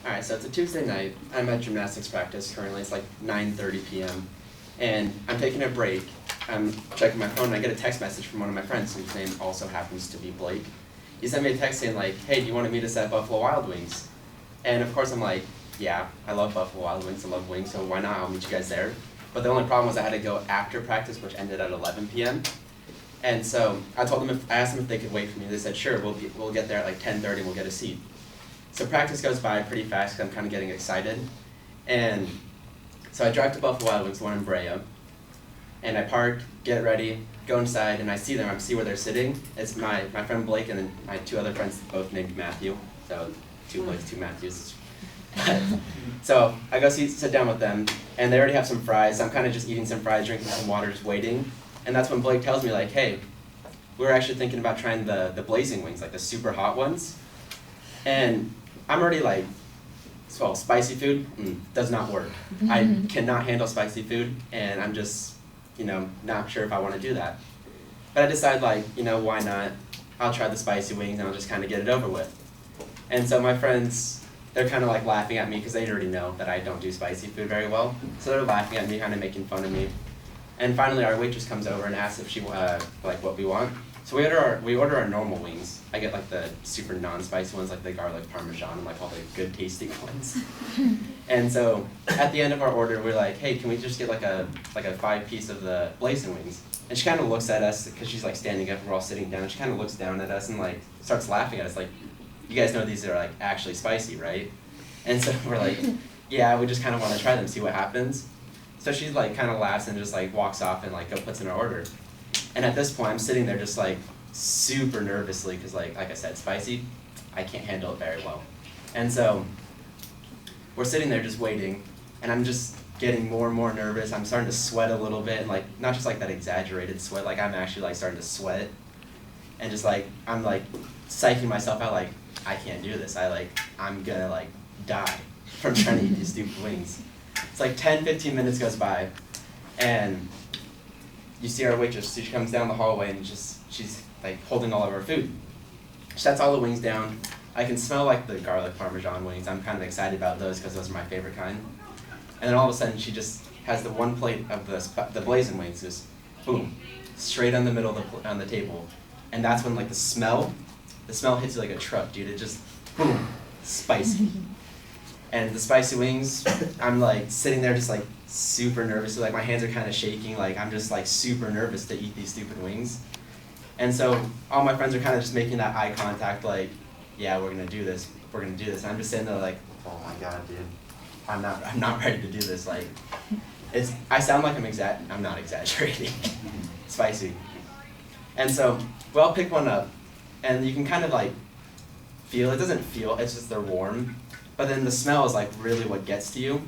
Alright, so it's a Tuesday night. I'm at gymnastics practice currently. It's like 9:30 p.m. And I'm taking a break. I'm checking my phone and I get a text message from one of my friends whose name also happens to be Blake. He sent me a text saying like, hey, do you want to meet us at Buffalo Wild Wings? And of course I'm like, yeah, I love Buffalo Wild Wings. I love wings, so why not? I'll meet you guys there. But the only problem was I had to go after practice, which ended at 11 p.m. And so I asked them if they could wait for me. They said, sure, we'll get there at like 10:30 and we'll get a seat. So practice goes by pretty fast because I'm kind of getting excited. And so I drive to Buffalo Wild Wings, the one in Brea, and I park, get ready, go inside, and I see them. I see where they're sitting. It's my friend Blake and then my two other friends, both named Matthew. So 2 Blakes, 2 Matthews. So I go sit down with them, and they already have some fries. I'm kind of just eating some fries, drinking some water, just waiting. And that's when Blake tells me like, hey, we're actually thinking about trying the blazing wings, like the super hot ones. And I'm already like, well, spicy food does not work. I cannot handle spicy food, and I'm just, not sure if I want to do that. But I decide like, why not? I'll try the spicy wings and I'll just kind of get it over with. And so my friends, they're kind of like laughing at me because they already know that I don't do spicy food very well. So they're laughing at me, kind of making fun of me. And finally our waitress comes over and asks if she like what we want. So we order our normal wings. I get like the super non-spicy ones, like the garlic parmesan and like all the good tasting ones. And so at the end of our order, we're like, hey, can we just get like a 5-piece of the blazing wings? And she kind of looks at us because she's like standing up and we're all sitting down. She kind of looks down at us and like starts laughing at us like, you guys know these are like actually spicy, right? And so we're like, yeah, we just kind of want to try them, see what happens. So she like kind of laughs and just like walks off and like go puts in our order. And at this point, I'm sitting there just like super nervously because like I said, spicy, I can't handle it very well. And so we're sitting there just waiting, and I'm just getting more and more nervous. I'm starting to sweat a little bit, and like not just like that exaggerated sweat, like I'm actually like starting to sweat, and just like I'm like psyching myself out like I can't do this. I'm gonna like die from trying to eat these stupid wings. It's like 10-15 minutes goes by, and you see our waitress, she comes down the hallway and she's like holding all of our food. She sets all the wings down. I can smell like the garlic parmesan wings. I'm kind of excited about those because those are my favorite kind. And then all of a sudden she just has the one plate of the blazing wings, just boom, straight on the middle of on the table. And that's when like the smell hits you like a truck, dude. It just, boom, spicy. And the spicy wings, I'm like sitting there just like super nervous. So, like my hands are kind of shaking. Like I'm just like super nervous to eat these stupid wings. And so all my friends are kind of just making that eye contact like, yeah, we're gonna do this. We're gonna do this. And I'm just sitting there like, oh my god, dude. I'm not ready to do this. Like, I sound like I'm not exaggerating. Spicy. And so we all pick one up, and you can kind of like feel, it doesn't feel, it's just they're warm. But then the smell is like really what gets to you.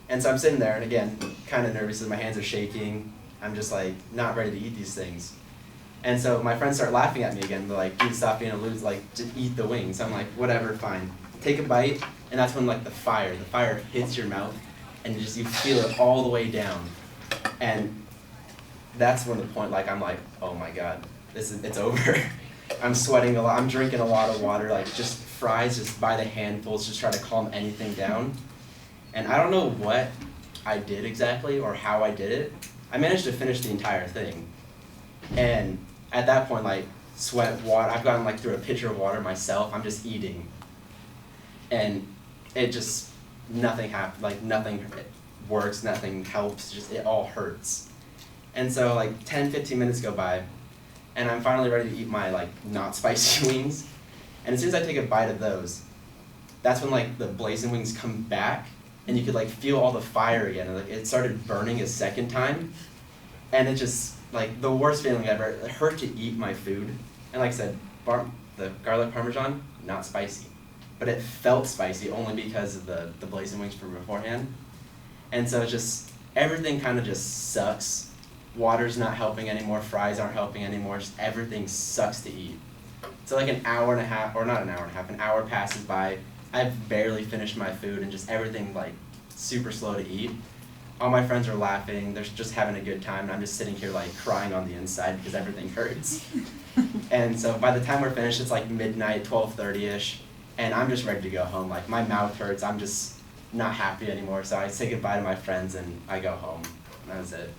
And so I'm sitting there, and again, kind of nervous as my hands are shaking. I'm just like not ready to eat these things. And so my friends start laughing at me again. They're like, dude, stop being a loser, like just eat the wings. I'm like, whatever, fine. Take a bite, and that's when like the fire hits your mouth, and you feel it all the way down. And that's when the point, like I'm like, oh my god, it's over. I'm sweating a lot, I'm drinking a lot of water, like just fries just by the handfuls, just try to calm anything down. And I don't know what I did exactly or how I did it. I managed to finish the entire thing. And at that point, like sweat, water, I've gotten like through a pitcher of water myself, I'm just eating. And it just, nothing happened, like nothing works, nothing helps, just it all hurts. And so like 10-15 minutes go by, and I'm finally ready to eat my like not spicy wings. And as soon as I take a bite of those, that's when like the blazing wings come back, and you could like feel all the fire again. And, like it started burning a second time, and it just like the worst feeling ever. It hurt to eat my food, and like I said, the garlic parmesan, not spicy, but it felt spicy only because of the blazing wings from beforehand. And so it's just everything kind of just sucks. Water's not helping anymore, fries aren't helping anymore, just everything sucks to eat. So like an hour and a half, or not an hour and a half, an hour passes by, I've barely finished my food and just everything like super slow to eat. All my friends are laughing, they're just having a good time, and I'm just sitting here like crying on the inside because everything hurts. And so by the time we're finished, it's like midnight, 12:30-ish, and I'm just ready to go home. Like, my mouth hurts, I'm just not happy anymore, so I say goodbye to my friends and I go home. And that was it.